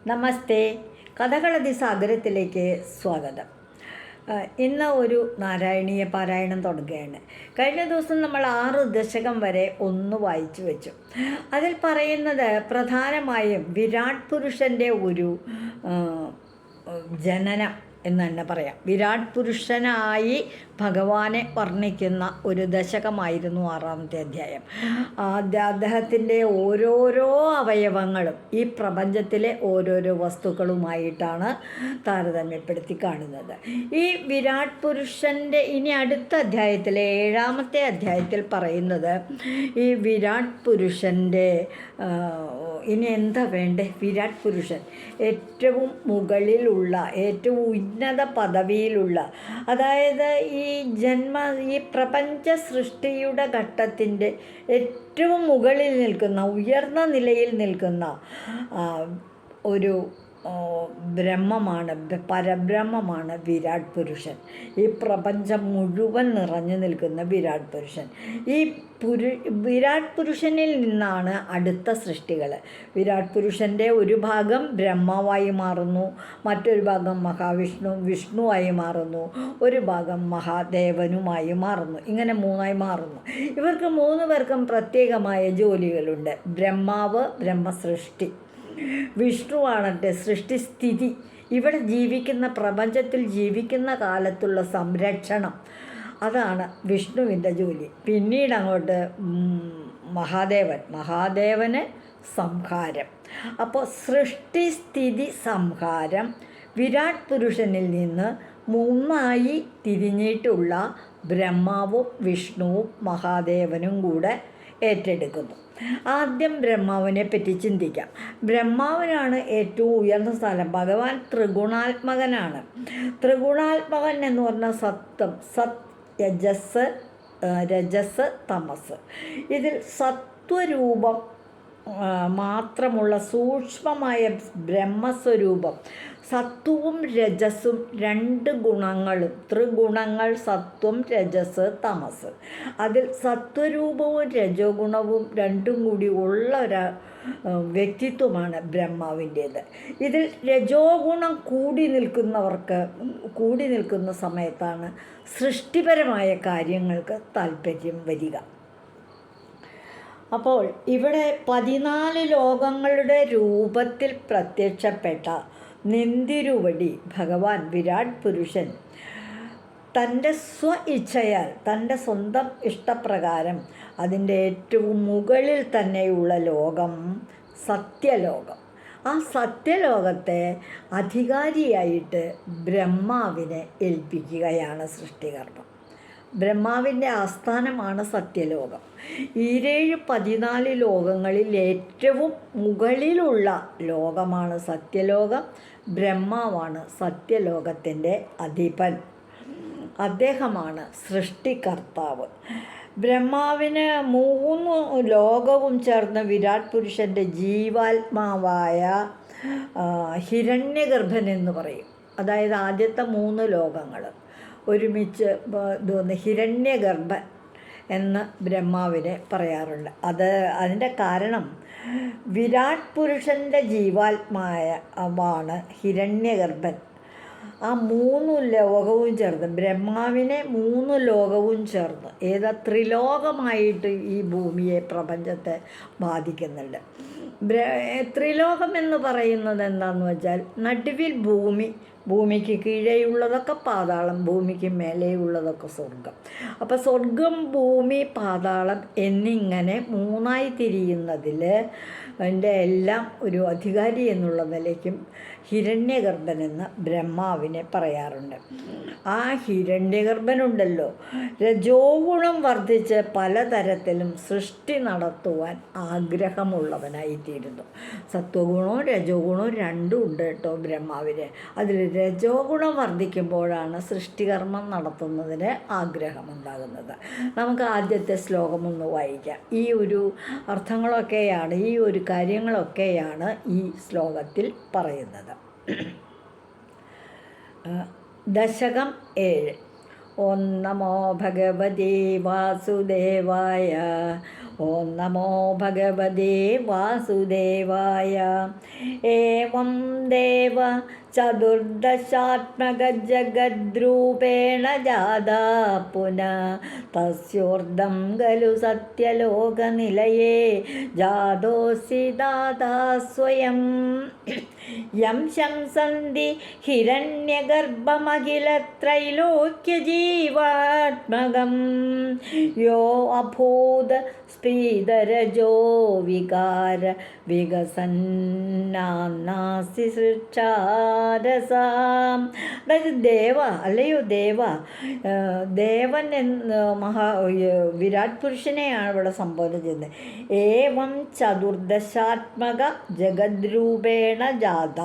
നമസ്തേ. കഥകളതിസാഗരത്തിലേക്ക് സ്വാഗതം. ഇന്ന് ഒരു നാരായണീയ പാരായണം തുടങ്ങുകയാണ്. കഴിഞ്ഞ ദിവസം നമ്മൾ 6 ദശകം വരെ ഒന്ന് വായിച്ചു വെച്ചു. അതിൽ പറയുന്നത് പ്രധാനമായും വിരാട് പുരുഷൻ്റെ ഒരു ജനനം എന്ന് തന്നെ പറയാം. വിരാട് പുരുഷനായി ഭഗവാനെ വർണ്ണിക്കുന്ന ഒരു ദശകമായിരുന്നു 6-ാമത്തെ അധ്യായം. അദ്ദേഹത്തിൻ്റെ ഓരോരോ അവയവങ്ങളും ഈ പ്രപഞ്ചത്തിലെ ഓരോരോ വസ്തുക്കളുമായിട്ടാണ് താരതമ്യപ്പെടുത്തി കാണുന്നത്. ഈ വിരാട് പുരുഷൻ്റെ ഇനി അടുത്ത അധ്യായത്തിലെ 7-ാമത്തെ അധ്യായത്തിൽ പറയുന്നത് ഈ വിരാട് പുരുഷൻ്റെ ഇനി എന്താ വേണ്ടേ? വിരാട് പുരുഷൻ ഏറ്റവും മുകളിലുള്ള, ഏറ്റവും ഉന്നത പദവിയിലുള്ള, അതായത് ഈ പ്രപഞ്ച സൃഷ്ടിയുടെ ഘട്ടത്തിൻ്റെ ഏറ്റവും മുകളിൽ നിൽക്കുന്ന, ഉയർന്ന നിലയിൽ നിൽക്കുന്ന ഒരു ബ്രഹ്മമാണ്, പരബ്രഹ്മമാണ് വിരാട് പുരുഷൻ. ഈ പ്രപഞ്ചം മുഴുവൻ നിറഞ്ഞു നിൽക്കുന്ന വിരാട് പുരുഷൻ. ഈ വിരാട് പുരുഷനിൽ നിന്നാണ് അടുത്ത സൃഷ്ടികൾ. വിരാട് പുരുഷൻ്റെ ഒരു ഭാഗം ബ്രഹ്മാവായി മാറുന്നു, മറ്റൊരു ഭാഗം വിഷ്ണുവായി മാറുന്നു, ഒരു ഭാഗം മഹാദേവനുമായി മാറുന്നു. ഇങ്ങനെ 3ആയി മാറുന്നു. ഇവർക്ക് 3 പേർക്കും പ്രത്യേകമായ ജോലികളുണ്ട്. ബ്രഹ്മാവ് ബ്രഹ്മസൃഷ്ടി, വിഷ്ണുവാണട്ടെ സൃഷ്ടിസ്ഥിതി, ഇവിടെ ജീവിക്കുന്ന പ്രപഞ്ചത്തിൽ ജീവിക്കുന്ന കാലത്തുള്ള സംരക്ഷണം, അതാണ് വിഷ്ണുവിൻ്റെ ജോലി. പിന്നീട് അങ്ങോട്ട് മഹാദേവന് സംഹാരം. അപ്പോൾ സൃഷ്ടിസ്ഥിതി സംഹാരം വിരാട് പുരുഷനിൽ നിന്ന് 3ആയി തിരിഞ്ഞിട്ടുള്ള ബ്രഹ്മാവും വിഷ്ണുവും മഹാദേവനും കൂടെ ഏറ്റെടുക്കുന്നു. ആദ്യം ബ്രഹ്മാവിനെ പറ്റി ചിന്തിക്കാം. ബ്രഹ്മാവിനാണ് ഏറ്റവും ഉയർന്ന സ്ഥലം. ഭഗവാൻ ത്രിഗുണാത്മകനാണ്. ത്രിഗുണാത്മകൻ എന്ന് പറഞ്ഞാൽ സത് രജസ് തമസ്. ഇതിൽ സത്വരൂപം മാത്രമുള്ള സൂക്ഷ്മമായ ബ്രഹ്മസ്വരൂപം, സത്വവും രജസ്സും 2 ഗുണങ്ങളും, ത്രിഗുണങ്ങൾ, സത്വം രജസ് തമസ്. അതിൽ സത്വരൂപവും രജോ ഗുണവും 2ഉം കൂടി ഉള്ള ഒരു വ്യക്തിത്വമാണ് ബ്രഹ്മാവിൻ്റേത്. ഇതിൽ രജോ ഗുണം കൂടി നിൽക്കുന്ന സമയത്താണ് സൃഷ്ടിപരമായ കാര്യങ്ങൾക്ക് താല്പര്യം വരിക. അപ്പോൾ ഇവിടെ 14 ലോകങ്ങളുടെ രൂപത്തിൽ പ്രത്യക്ഷപ്പെട്ട നെന്തിരുവടി ഭഗവാൻ വിരാട് പുരുഷൻ തൻ്റെ ഇച്ഛയാൽ, തൻ്റെ സ്വന്തം ഇഷ്ടപ്രകാരം അതിൻ്റെ ഏറ്റവും മുകളിൽ തന്നെയുള്ള ലോകം സത്യലോകം, ആ സത്യലോകത്തെ അധികാരിയായിട്ട് ബ്രഹ്മാവിനെ ഏൽപ്പിക്കുകയാണ് സൃഷ്ടികർമ്മം. ബ്രഹ്മാവിൻ്റെ ആസ്ഥാനമാണ് സത്യലോകം. 14 ലോകങ്ങളിൽ ഏറ്റവും മുകളിലുള്ള ലോകമാണ് സത്യലോകം. ബ്രഹ്മാവാണ് സത്യലോകത്തിൻ്റെ അധിപൻ. അദ്ദേഹമാണ് സൃഷ്ടികർത്താവ്. ബ്രഹ്മാവിന് 3 ലോകവും ചേർന്ന് വിരാട് പുരുഷൻ്റെ ജീവാത്മാവായ ഹിരണ്യഗർഭൻ എന്ന് പറയും. അതായത് ആദ്യത്തെ 3 ലോകങ്ങൾ ഒരുമിച്ച് ഹിരണ്യഗർഭൻ എന്ന് ബ്രഹ്മാവിനെ പറയാറുണ്ട്. അതിൻ്റെ കാരണം വിരാട് പുരുഷൻ്റെ ജീവാത്മാവാണ് ഹിരണ്യഗർഭൻ. ആ 3 ലോകവും ചേർന്ന്, ബ്രഹ്മാവിനെ 3 ലോകവും ചേർന്ന് ത്രിലോകമായിട്ട് ഈ ഭൂമിയെ, പ്രപഞ്ചത്തെ ബാധിക്കുന്നുണ്ട്. ത്രിലോകം എന്ന് പറയുന്നത് എന്താണെന്ന് വെച്ചാൽ, നടുവിൽ ഭൂമിക്ക് കീഴെയുള്ളതൊക്കെ പാതാളം, ഭൂമിക്ക് മേലെയുള്ളതൊക്കെ സ്വർഗം. അപ്പോൾ സ്വർഗം, ഭൂമി, പാതാളം എന്നിങ്ങനെ 3ആയി തിരിയുന്നതിൽ അതിൻ്റെ എല്ലാം ഒരു അധികാരി എന്നുള്ള നിലയ്ക്കും ഹിരണ്യഗർഭനെന്ന് ബ്രഹ്മാവിനെ പറയാറുണ്ട്. ആ ഹിരണ്യഗർഭനുണ്ടല്ലോ, രജോ ഗുണം വർദ്ധിച്ച് പലതരത്തിലും സൃഷ്ടി നടത്തുവാൻ ആഗ്രഹമുള്ളവനായിത്തീരുന്നു. സത്വഗുണവും രജോ ഗുണവും 2ഉം ഉണ്ട് കേട്ടോ ബ്രഹ്മാവിന്. അതിൽ രജോ ഗുണം വർദ്ധിക്കുമ്പോഴാണ് സൃഷ്ടികർമ്മം നടത്തുന്നതിന് ആഗ്രഹമുണ്ടാകുന്നത്. നമുക്ക് ആദ്യത്തെ ശ്ലോകം ഒന്ന് വായിക്കാം. ഈ ഒരു അർത്ഥങ്ങളൊക്കെയാണ്, ഈ ഒരു കാര്യങ്ങളൊക്കെയാണ് ഈ ശ്ലോകത്തിൽ പറയുന്നത്. ദശകം 7. ഓം നമോ ഭഗവതേ വാസുദേവായ. ഓം നമോ ഭഗവതേ വാസുദേവായ. ഏവം ദേവ ചതുർദശാത്മക ജഗദ്രൂപേണ ജാതാ പുനഃ തസ്യോർദ്ധം ഖലു സത്യലോകനിലയേ ജാതോऽസി ദാതാ സ്വയം. യം ശംസന്തി ഹിരണ്യഗർഭമഖിലത്രൈലോക്യജീവാത്മകം യോ അഭൂത് സ്ഫീതരജോ വികാര വികസന്നാസി സൃക്ഷാരസാം. അതായത് ദേവ, അല്ലയോ ദേവ, ദേവൻ എന്ന് വിരാട് പുരുഷനെയാണ് ഇവിടെ സംബോധന ചെയ്യുന്നത്. ഏവം ചതുർദശാത്മക ജഗദ്രൂപേണ ജാത,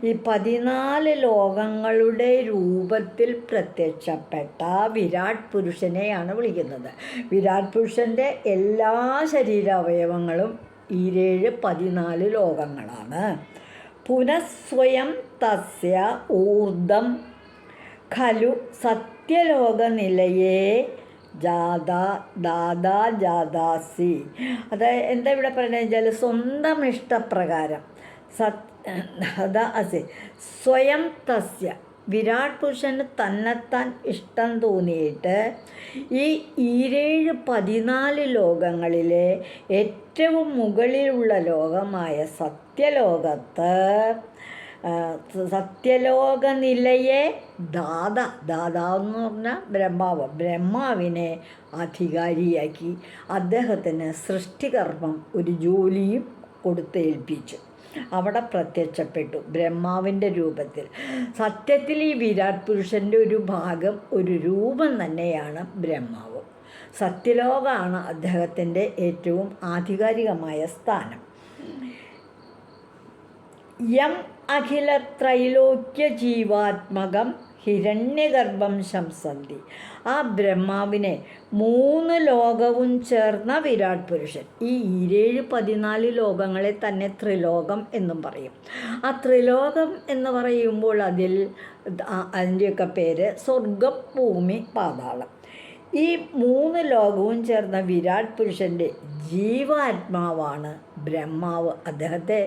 ഈ 14 ലോകങ്ങളുടെ രൂപത്തിൽ പ്രത്യക്ഷപ്പെട്ട വിരാട് പുരുഷനെയാണ് വിളിക്കുന്നത്. വിരാട് പുരുഷൻ്റെ എല്ലാ ശരീരാവയവങ്ങളും 14 ലോകങ്ങളാണ്. പുനഃസ്വയം തസ്യ ഊർദ്ധം ഖലു സത്യലോകനിലയേ ദാദാ ജാതാസി. അതായത് എന്താ ഇവിടെ പറയുന്നത് വെച്ചാൽ, സ്വന്തം ഇഷ്ടപ്രകാരം അസി സ്വയം തസ്യ, വിരാട് പുരുഷന് തന്നെത്താൻ ഇഷ്ടം തോന്നിയിട്ട് ഈ 14 ലോകങ്ങളിലെ ഏറ്റവും മുകളിലുള്ള ലോകമായ സത്യലോകത്ത്, സത്യലോകനിലയെ ദാതാവെന്ന് പറഞ്ഞാൽ ബ്രഹ്മാവിനെ അധികാരിയാക്കി അദ്ദേഹത്തിന് സൃഷ്ടികർമ്മം ഒരു ജോലിയും കൊടുത്തേൽപ്പിച്ചു. അവിടെ പ്രത്യക്ഷപ്പെട്ടു ബ്രഹ്മാവിൻ്റെ രൂപത്തിൽ. സത്യത്തിൽ ഈ വിരാട് പുരുഷൻ്റെ ഒരു ഭാഗം, ഒരു രൂപം തന്നെയാണ് ബ്രഹ്മാവ്. സത്യലോകമാണ് അദ്ദേഹത്തിൻ്റെ ഏറ്റവും ആധികാരികമായ സ്ഥാനം. യം അഖില ത്രൈലോക്യ ജീവാത്മകം ഹിരണ്യഗർഭം ശംസന്തി. ആ ബ്രഹ്മാവിനെ 3 ലോകവും ചേർന്ന വിരാട് പുരുഷൻ, ഈ 14 ലോകങ്ങളെ തന്നെ ത്രിലോകം എന്നും പറയും. ആ ത്രിലോകം എന്ന് പറയുമ്പോൾ അതിൻ്റെയൊക്കെ പേര് സ്വർഗം, ഭൂമി, പാതാളം. ഈ 3 ലോകവും ചേർന്ന വിരാട് പുരുഷൻ്റെ ജീവാത്മാവാണ് ബ്രഹ്മാവ്. അദ്ദേഹത്തെ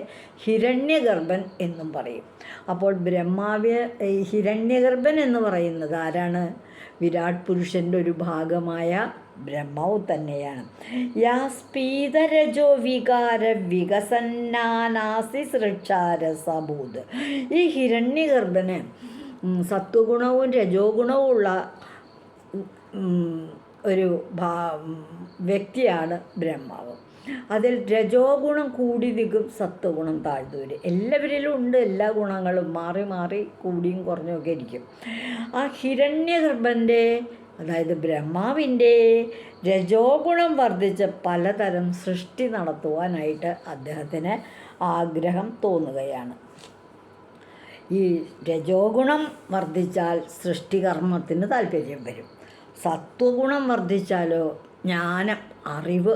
ഹിരണ്യഗർഭൻ എന്നും പറയും. അപ്പോൾ ഹിരണ്യഗർഭൻ എന്ന് പറയുന്നത് ആരാണ്? വിരാട് പുരുഷൻ്റെ ഒരു ഭാഗമായ ബ്രഹ്മാവ് തന്നെയാണ്. യാ സ്ഫീതരജോ വികാര വികസന്നാനാസി സൃക്ഷാരസഭൂത്. ഈ ഹിരണ്യഗർഭന് സത്വഗുണവും രജോ ഗുണവും ഉള്ള ഒരു വ്യക്തിയാണ് ബ്രഹ്മാവ്. അതിൽ രജോ ഗുണം കൂടി നിൽക്കും, സത്വഗുണം താഴ്ന്നു വരും. എല്ലാവരിലും ഉണ്ട് എല്ലാ ഗുണങ്ങളും, മാറി മാറി കൂടിയും കുറഞ്ഞുമൊക്കെ ഇരിക്കും. ആ ഹിരണ്യഗർഭൻ്റെ, അതായത് ബ്രഹ്മാവിൻ്റെ രജോ ഗുണം വർദ്ധിച്ച് പലതരം സൃഷ്ടി നടത്തുവാനായിട്ട് അദ്ദേഹത്തിന് ആഗ്രഹം തോന്നുകയാണ്. ഈ രജോ ഗുണം വർദ്ധിച്ചാൽ സൃഷ്ടികർമ്മത്തിന് താല്പര്യം വരും. സത്വഗുണം വർദ്ധിച്ചാലോ ജ്ഞാനം, അറിവ്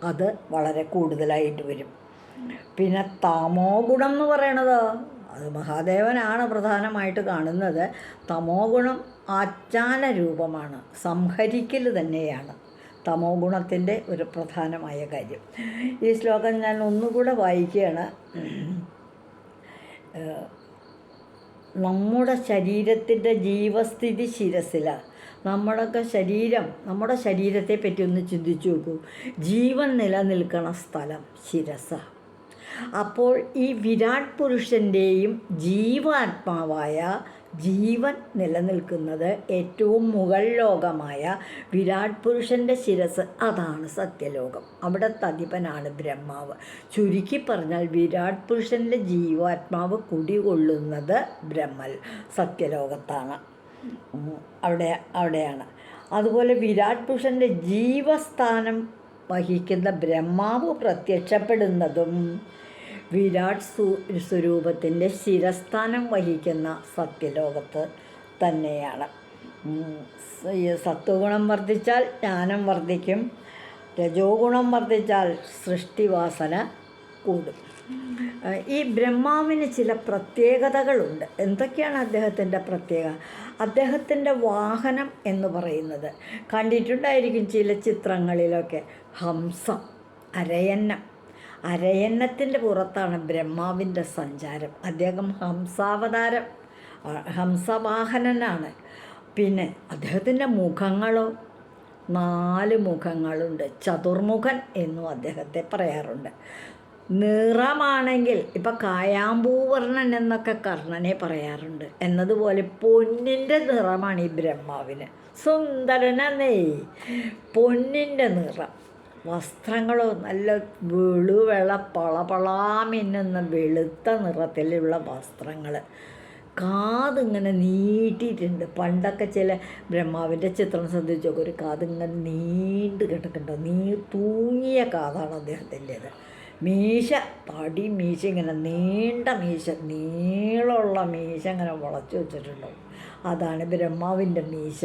അത് വളരെ കൂടുതലായിട്ട് വരും. പിന്നെ തമോ ഗുണം എന്ന് പറയണത് അത് മഹാദേവനാണ് പ്രധാനമായിട്ട് കാണുന്നത്. തമോ ഗുണം ആജ്ഞാന രൂപമാണ്, സംഹരിക്കൽ തന്നെയാണ് തമോ ഗുണത്തിൻ്റെ ഒരു പ്രധാനമായ കാര്യം. ഈ ശ്ലോകം ഞാൻ ഒന്നുകൂടെ വായിക്കുകയാണ്. നമ്മുടെ ശരീരത്തിൻ്റെ ജീവസ്ഥിതി ശിരസിലാണ്. നമ്മുടെ ശരീരത്തെ പറ്റി ഒന്ന് ചിന്തിച്ചു നോക്കൂ. ജീവൻ നിലനിൽക്കണ സ്ഥലം ശിരസ. അപ്പോൾ ഈ വിരാട് പുരുഷൻ്റെയും ജീവാത്മാവായ ജീവൻ നിലനിൽക്കുന്നത് ഏറ്റവും മുകൾ ലോകമായ വിരാട് പുരുഷൻ്റെ ശിരസ്, അതാണ് സത്യലോകം. അവിടുത്തെ അധിപനാണ് ബ്രഹ്മാവ്. ചുരുക്കി പറഞ്ഞാൽ വിരാട് പുരുഷൻ്റെ ജീവാത്മാവ് കുടികൊള്ളുന്നത് സത്യലോകത്താണ്, അവിടെയാണ്. അതുപോലെ വിരാട് പുരുഷൻ്റെ ജീവസ്ഥാനം വഹിക്കുന്ന ബ്രഹ്മാവ് പ്രത്യക്ഷപ്പെടുന്നതും വിരാട് സ്വരൂപത്തിൻ്റെ ശിരസ്ഥാനം വഹിക്കുന്ന സത്യലോകത്ത് തന്നെയാണ്. സത്വഗുണം വർദ്ധിച്ചാൽ ജ്ഞാനം വർദ്ധിക്കും, രജോ ഗുണം വർദ്ധിച്ചാൽ സൃഷ്ടിവാസന കൂടും. ഈ ബ്രഹ്മാവിന് ചില പ്രത്യേകതകളുണ്ട്. എന്തൊക്കെയാണ് അദ്ദേഹത്തിൻ്റെ പ്രത്യേകത? അദ്ദേഹത്തിൻ്റെ വാഹനം എന്ന് പറയുന്നത് കണ്ടിട്ടുണ്ടായിരിക്കും ചില ചിത്രങ്ങളിലൊക്കെ, ഹംസം, അരയന്നം. അരയന്നത്തിൻ്റെ പുറത്താണ് ബ്രഹ്മാവിൻ്റെ സഞ്ചാരം. അദ്ദേഹം ഹംസവാഹനനാണ്. പിന്നെ അദ്ദേഹത്തിൻ്റെ മുഖങ്ങളോ 4 മുഖങ്ങളുണ്ട്. ചതുർമുഖൻ എന്നും അദ്ദേഹത്തെ പറയാറുണ്ട്. നിറമാണെങ്കിൽ ഇപ്പം കായാമ്പൂവർണ്ണൻ എന്നൊക്കെ കർണനെ പറയാറുണ്ട്. എന്നതുപോലെ പൊന്നിൻ്റെ നിറമാണ് ഈ ബ്രഹ്മാവിന്. സുന്ദരനെന്നേ, പൊന്നിൻ്റെ നിറം. വസ്ത്രങ്ങളോ നല്ല വെളുവെള പളപളാ മിന്നുന്ന വെളുത്ത നിറത്തിലുള്ള വസ്ത്രങ്ങൾ. കാതിങ്ങനെ നീട്ടിയിട്ടുണ്ട്. പണ്ടൊക്കെ ചില ബ്രഹ്മാവിൻ്റെ ചിത്രം ശ്രദ്ധിച്ചു നോക്കും, ഒരു കാതിങ്ങനെ നീണ്ട് കിടക്കുന്നുണ്ടോ, തൂങ്ങിയ കാതാണ് അദ്ദേഹത്തിൻ്റേത്. മീശ, തടി മീശ, ഇങ്ങനെ നീണ്ട മീശ, നീളമുള്ള മീശ ഇങ്ങനെ വളച്ചു വെച്ചിട്ടുണ്ടാവും. അതാണ് ബ്രഹ്മാവിൻ്റെ മീശ.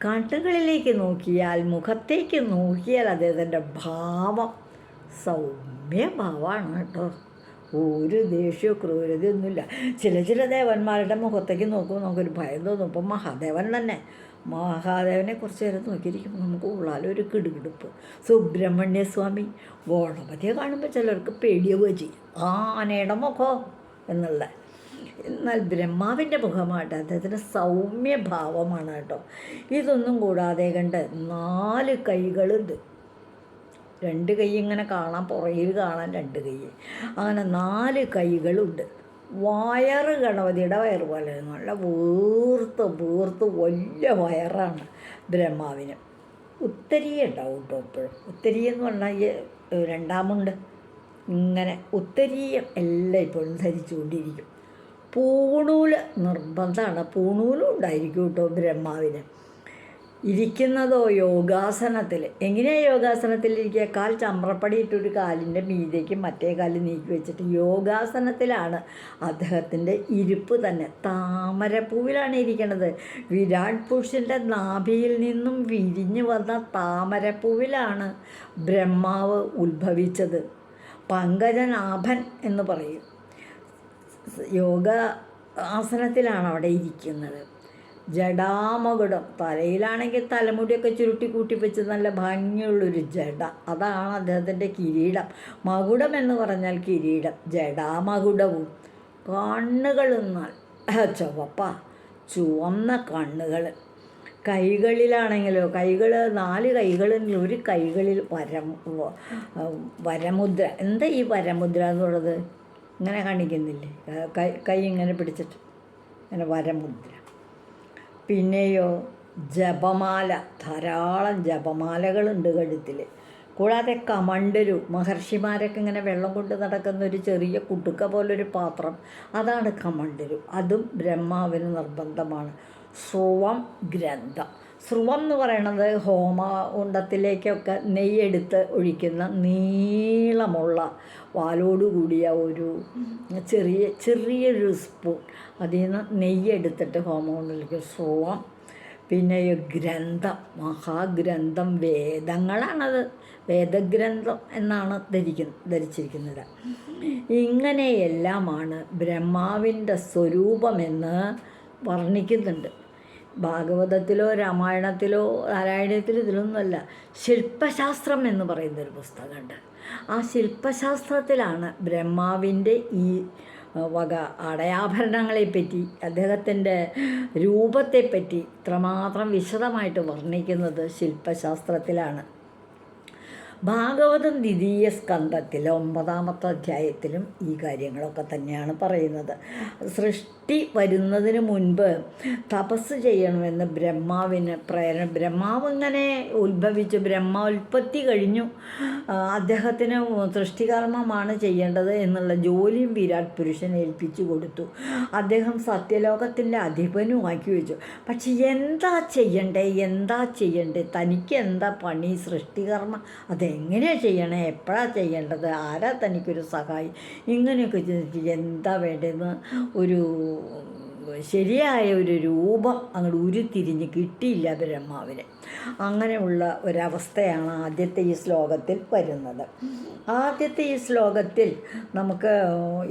കണ്ണുകളിലേക്ക് നോക്കിയാൽ, മുഖത്തേക്ക് നോക്കിയാൽ അദ്ദേഹത്തിൻ്റെ ഭാവം സൗമ്യഭാവമാണ് കേട്ടോ. ഒരു ദേഷ്യമോ ക്രൂരതയൊന്നുമില്ല. ചില ദേവന്മാരുടെ മുഖത്തേക്ക് നോക്കുമ്പോൾ നമുക്കൊരു ഭയം തോന്നും. ഇപ്പം മഹാദേവൻ തന്നെ, മഹാദേവനെ കുറച്ച് നേരം നോക്കിയിരിക്കുമ്പോൾ നമുക്ക് ഉള്ളാലൊരു കിടുകിടുപ്പ്. സുബ്രഹ്മണ്യ സ്വാമി, ഗണപതിയെ കാണുമ്പോൾ ചിലർക്ക് പേടിയാവുക ചെയ്യും, ആനയുടെ മുഖം എന്നുള്ള. എന്നാൽ ബ്രഹ്മാവിൻ്റെ മുഖമായിട്ട് അദ്ദേഹത്തിന് സൗമ്യഭാവമാണ് കേട്ടോ. ഇതൊന്നും കൂടാതെ കണ്ട് 4 കൈകളുണ്ട്. 2 കൈ ഇങ്ങനെ കാണാം, പുറകിൽ കാണാൻ 2 കൈ, അങ്ങനെ 4 കൈകളുണ്ട്. വയറ് ഗണപതിയുടെ വയറ് പോലെ നല്ല വീർത്ത് വലിയ വയറാണ് ബ്രഹ്മാവിന്. ഉത്തരീയ ഉണ്ടാവും കേട്ടോ എപ്പോഴും. ഉത്തരീയെന്ന് പറഞ്ഞാൽ രണ്ടാമുണ്ട്, ഇങ്ങനെ ഉത്തരീയം എല്ലാം ഇപ്പോഴും ധരിച്ചുകൊണ്ടിരിക്കും. പൂണൂല് നിർബന്ധമാണ്, പൂണൂലും ഉണ്ടായിരിക്കും കേട്ടോ ബ്രഹ്മാവിന്. ഇരിക്കുന്നതോ യോഗാസനത്തിൽ. എങ്ങനെയാണ് യോഗാസനത്തിലിരിക്കുക? കാൽ ചമ്രപ്പടിയിട്ടൊരു കാലിൻ്റെ മീതേക്ക് മറ്റേ കാല് നീക്കി വെച്ചിട്ട് യോഗാസനത്തിലാണ് അദ്ദേഹത്തിൻ്റെ ഇരിപ്പ് തന്നെ. താമരപ്പൂവിലാണ് ഇരിക്കുന്നത്. വിരാട് പുരുഷൻ്റെ നാഭിയിൽ നിന്നും വിരിഞ്ഞു വന്ന താമരപ്പൂവിലാണ് ബ്രഹ്മാവ് ഉത്ഭവിച്ചത്. പങ്കജനാഭൻ എന്ന് പറയും. യോഗ ആസനത്തിലാണ് അവിടെ ഇരിക്കുന്നത്. ജടാമകുടം, തലയിലാണെങ്കിൽ തലമുടിയൊക്കെ ചുരുട്ടി കൂട്ടി വെച്ച് നല്ല ഭംഗിയുള്ളൊരു ജട, അതാണ് അദ്ദേഹത്തിൻ്റെ കിരീടം. മകുടം എന്ന് പറഞ്ഞാൽ കിരീടം. ജടാമകുടവും. കണ്ണുകൾ ചുവന്ന കണ്ണുകൾ. കൈകളിലാണെങ്കിലോ, 4 കൈകളിൽ ഒരു കൈകളിൽ വരമുദ്ര. എന്താ ഈ വരമുദ്ര എന്നുള്ളത്? ഇങ്ങനെ കാണിക്കുന്നില്ലേ, കൈ ഇങ്ങനെ പിടിച്ചിട്ട് ഇങ്ങനെ വരമുദ്ര. പിന്നെയോ ജപമാല, ധാരാളം ജപമാലകളുണ്ട് കഴുത്തിൽ. കൂടാതെ കമണ്ടരു, മഹർഷിമാരൊക്കെ ഇങ്ങനെ വെള്ളം കൊണ്ട് നടക്കുന്ന ഒരു ചെറിയ കുടുക്ക പോലൊരു പാത്രം, അതാണ് കമണ്ടരു. അതും ബ്രഹ്മാവിന് നിർബന്ധമാണ്. സ്രുവം ഗ്രന്ഥം. സ്രുവം എന്ന് പറയണത് ഹോമകുണ്ടത്തിലേക്കൊക്കെ നെയ്യെടുത്ത് ഒഴിക്കുന്ന നീളമുള്ള വാലോടുകൂടിയ ഒരു ചെറിയൊരു സ്പൂൺ, അതിൽ നിന്ന് നെയ്യെടുത്തിട്ട് ഹോമകുണ്ടത്തിലേക്ക് സ്രുവം. പിന്നെ ഗ്രന്ഥം, മഹാഗ്രന്ഥം, വേദങ്ങളാണത്. വേദഗ്രന്ഥം എന്നാണ് ധരിച്ചിരിക്കുന്നത്. ഇങ്ങനെയെല്ലാമാണ് ബ്രഹ്മാവിൻ്റെ സ്വരൂപമെന്ന് വർണ്ണിക്കുന്നുണ്ട്. ഭാഗവതത്തിലോ രാമായണത്തിലോ നാരായണത്തിലോ ഇതിലൊന്നുമല്ല. ശില്പശാസ്ത്രം എന്ന് പറയുന്നൊരു പുസ്തകമുണ്ട്. ആ ശില്പശാസ്ത്രത്തിലാണ് ബ്രഹ്മാവിൻ്റെ ഈ വക അടയാഭരണങ്ങളെപ്പറ്റി, അദ്ദേഹത്തിൻ്റെ രൂപത്തെപ്പറ്റി ഇത്രമാത്രം വിശദമായിട്ട് വർണ്ണിക്കുന്നത് ശില്പശാസ്ത്രത്തിലാണ്. ഭാഗവതം 2ാം സ്കന്ധത്തിൽ 9ാമത്തെ അധ്യായത്തിലും ഈ കാര്യങ്ങളൊക്കെ തന്നെയാണ് പറയുന്നത്. സൃഷ്ടി വരുന്നതിന് മുൻപ് തപസ് ചെയ്യണമെന്ന് ബ്രഹ്മാവിന് പ്രേരണ. ബ്രഹ്മാവ് ഇങ്ങനെ ഉത്ഭവിച്ചു, ബ്രഹ്മോൽപ്പത്തി കഴിഞ്ഞു, അദ്ദേഹത്തിന് സൃഷ്ടികർമ്മമാണ് ചെയ്യേണ്ടത് എന്നുള്ള ജോലിയും വിരാട് പുരുഷൻ ഏൽപ്പിച്ചു കൊടുത്തു. അദ്ദേഹം സത്യലോകത്തിൻ്റെ അധിപനുമാക്കി വെച്ചു. പക്ഷെ എന്താ ചെയ്യണ്ടേ, തനിക്ക് എന്താ പണി, സൃഷ്ടികർമ്മം അതെങ്ങനെയാണ് ചെയ്യണേ, എപ്പോഴാണ് ചെയ്യേണ്ടത്, ആരാ തനിക്കൊരു സഹായി, ഇങ്ങനെയൊക്കെ ചെയ്തിട്ട് എന്താ വേണ്ടതെന്ന് ഒരു ശരിയായ ഒരു രൂപം അങ്ങോട്ട് ഉരുത്തിരിഞ്ഞ് കിട്ടിയില്ല ബ്രഹ്മാവിന്. അങ്ങനെയുള്ള ഒരവസ്ഥയാണ് ആദ്യത്തെ ഈ ശ്ലോകത്തിൽ വരുന്നത്. ആദ്യത്തെ ഈ ശ്ലോകത്തിൽ നമുക്ക്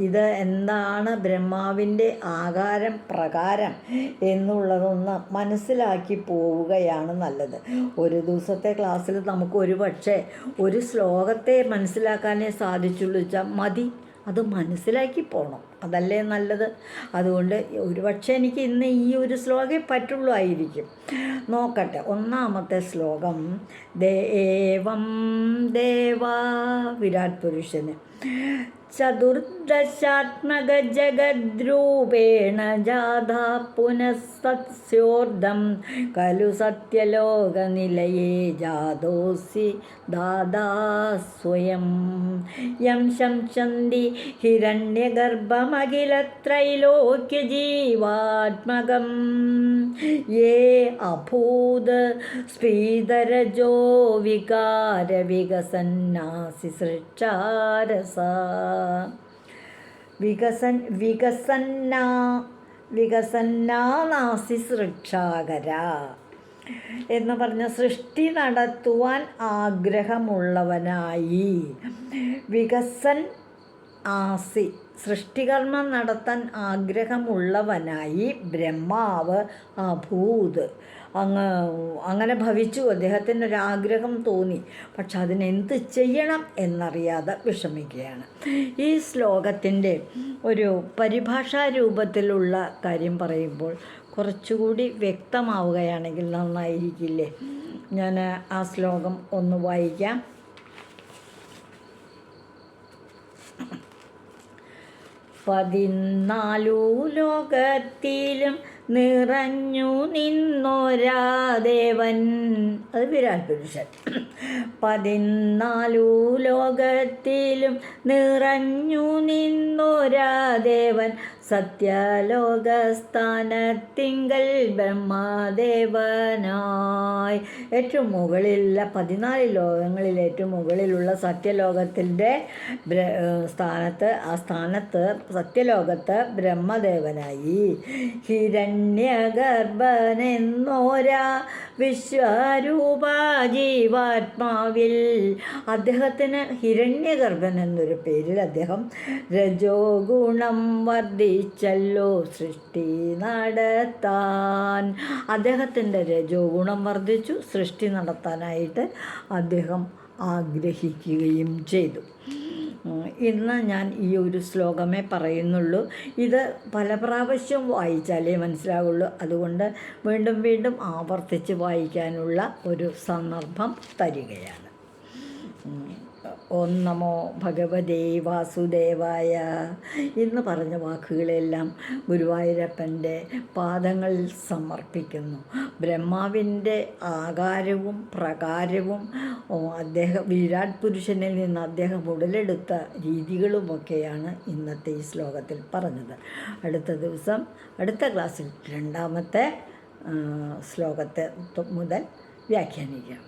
ഇത് എന്താണ് ബ്രഹ്മാവിൻ്റെ ആകാരം പ്രകാരം എന്നുള്ളതൊന്ന് മനസ്സിലാക്കി പോവുകയാണ് നല്ലത്. ഒരു ദിവസത്തെ ക്ലാസ്സിൽ നമുക്ക് ഒരു പക്ഷേ ഒരു ശ്ലോകത്തെ മനസ്സിലാക്കാനേ സാധിച്ചുള്ളൂ വെച്ചാൽ മതി, അത് മനസ്സിലാക്കി പോകണം, അതല്ലേ നല്ലത്. അതുകൊണ്ട് ഒരുപക്ഷെ എനിക്ക് ഇന്ന് ഈ ഒരു ശ്ലോകമേ പറ്റുള്ളൂ ആയിരിക്കും. നോക്കട്ടെ, ഒന്നാമത്തെ ശ്ലോകം ദേവം ദേവാ വിരാട് പുരുഷന് ചതുർദശാത്മക ജഗദ്രൂപേണ ജാഥാ പുനഃസത്സ്യോർദ്ധം ഖലു സത്യലോകനിലയേ ജാതോസി ദാദാ സ്വയം യം ശംസന്തി ഹിരണ്യഗർഭമഖിലത്രൈലോക്യജീവാത്മകം യേ അഭൂത് സ്ഫീതരജോ വികാരവികസന്നാസി സൃഷ്ടാരസ വികസന്നാനാസി സൃക്ഷാകര എന്ന് പറഞ്ഞ സൃഷ്ടി നടത്തുവാൻ ആഗ്രഹമുള്ളവനായി വികസൻ ആസി സൃഷ്ടികർമ്മം നടത്താൻ ആഗ്രഹമുള്ളവനായി ബ്രഹ്മാവ് അഭൂത് അങ്ങനെ ഭവിച്ചു. അദ്ദേഹത്തിനൊരാഗ്രഹം തോന്നി, പക്ഷെ അതിനെന്ത് ചെയ്യണം എന്നറിയാതെ വിഷമിക്കുകയാണ്. ഈ ശ്ലോകത്തിൻ്റെ ഒരു പരിഭാഷാ രൂപത്തിലുള്ള കാര്യം പറയുമ്പോൾ കുറച്ചുകൂടി വ്യക്തമാവുകയാണെങ്കിൽ നന്നായിരിക്കില്ലേ? ഞാൻ ആ ശ്ലോകം ഒന്ന് വായിക്കാം. പതിനാലു ലോകത്തിലും നിറഞ്ഞു നിന്നൊരാ ദേവൻ, അത് വിരാട് പുരുഷൻ. 14 ലോകത്തിലും നിറഞ്ഞു നിന്നൊരാ ദേവൻ സത്യലോകസ്ഥാനത്തിങ്കൽ ബ്രഹ്മദേവനായി. ഏറ്റവും മുകളിലുള്ള 14 ലോകങ്ങളിൽ ഏറ്റവും മുകളിലുള്ള സത്യലോകത്തിൻ്റെ സ്ഥാനത്ത് സത്യലോകത്ത് ബ്രഹ്മദേവനായി ഹിരണ്യഗർഭനെന്നോരാ വിശ്വരൂപ ജീവാത്മാവിൽ. അദ്ദേഹത്തിന് ഹിരണ്യഗർഭൻ എന്നൊരു പേരിൽ അദ്ദേഹം രജോ ഗുണം വർദ്ധിച്ചല്ലോ സൃഷ്ടി നടത്താൻ. അദ്ദേഹത്തിൻ്റെ രജോ ഗുണം വർദ്ധിച്ചു, സൃഷ്ടി നടത്താനായിട്ട് അദ്ദേഹം ആഗ്രഹിക്കുകയും ചെയ്തു. ഇന്ന് ഞാൻ ഈ ഒരു ശ്ലോകമേ പറയുന്നുള്ളൂ. ഇത് പല പ്രാവശ്യം വായിച്ചാലേ മനസ്സിലാവുള്ളൂ. അതുകൊണ്ട് വീണ്ടും വീണ്ടും ആവർത്തിച്ച് വായിക്കാനുള്ള ഒരു സന്ദർഭം തരികയാണ്. ഓം നമോ ഭഗവതേ വാസുദേവായ. ഇന്ന് പറഞ്ഞ വാക്കുകളെല്ലാം ഗുരുവായൂരപ്പൻ്റെ പാദങ്ങളിൽ സമർപ്പിക്കുന്നു. ബ്രഹ്മാവിൻ്റെ ആകാരവും പ്രകാരവും അദ്ദേഹം വിരാട് പുരുഷനിൽ നിന്ന് അദ്ദേഹം ഉടലെടുത്ത രീതികളുമൊക്കെയാണ് ഇന്നത്തെ ഈ ശ്ലോകത്തിൽ പറഞ്ഞത്. അടുത്ത ദിവസം അടുത്ത ക്ലാസ്സിൽ രണ്ടാമത്തെ ശ്ലോകത്തെ മുതൽ വ്യാഖ്യാനിക്കാം.